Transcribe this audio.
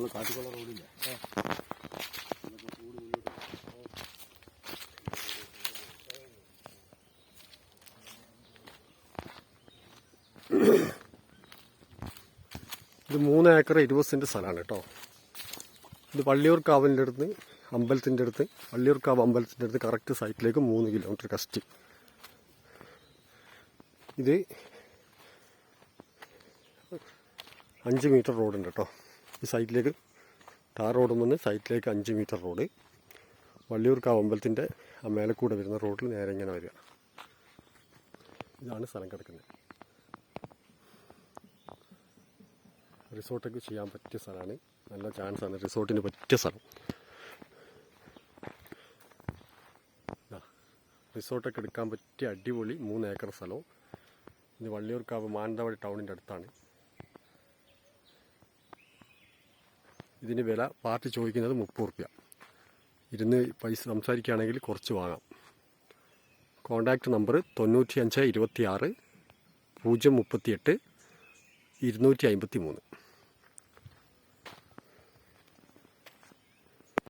നമ്മൾ കാട്ടിക്കൊള്ള റോഡില്ല. ഇത് 3 acre 20 cent സ്ഥലമാണ് കേട്ടോ. ഇത് വള്ളിയൂർക്കാവിൻ്റെ അടുത്ത് അമ്പലത്തിൻ്റെ അടുത്ത്, വള്ളിയൂർക്കാവ് അമ്പലത്തിൻ്റെ അടുത്ത് കറക്റ്റ് സൈറ്റിലേക്ക് 3 കിലോമീറ്റർ കഷ്ടി. ഇത് 5 മീറ്റർ റോഡുണ്ട് കേട്ടോ. ഈ സൈറ്റിലേക്ക് ടാർ റോഡും വന്ന് സൈറ്റിലേക്ക് 5 മീറ്റർ റോഡ്. വള്ളിയൂർക്കാവ് അമ്പലത്തിൻ്റെ ആ മേലക്കൂടെ വരുന്ന റോഡിൽ നേരെ ഇങ്ങനെ വരിക. ഇതാണ് സ്ഥലം കിടക്കുന്നത്. റിസോർട്ടൊക്കെ ചെയ്യാൻ പറ്റിയ സ്ഥലമാണ്. നല്ല ചാൻസാണ് റിസോർട്ടിന് പറ്റിയ സ്ഥലം. റിസോർട്ടൊക്കെ എടുക്കാൻ പറ്റിയ അടിപൊളി 3 ഏക്കർ സ്ഥലവും. ഇത് വള്ളിയൂർക്കാവ് മാനന്തവാടി ടൗണിൻ്റെ അടുത്താണ്. ഇതിന് വില പാർട്ടി ചോദിക്കുന്നത് 30 റുപ്യ. ഇരുന്ന് പൈസ സംസാരിക്കുകയാണെങ്കിൽ കുറച്ച് വാങ്ങാം. Contact number 95 26 038 253.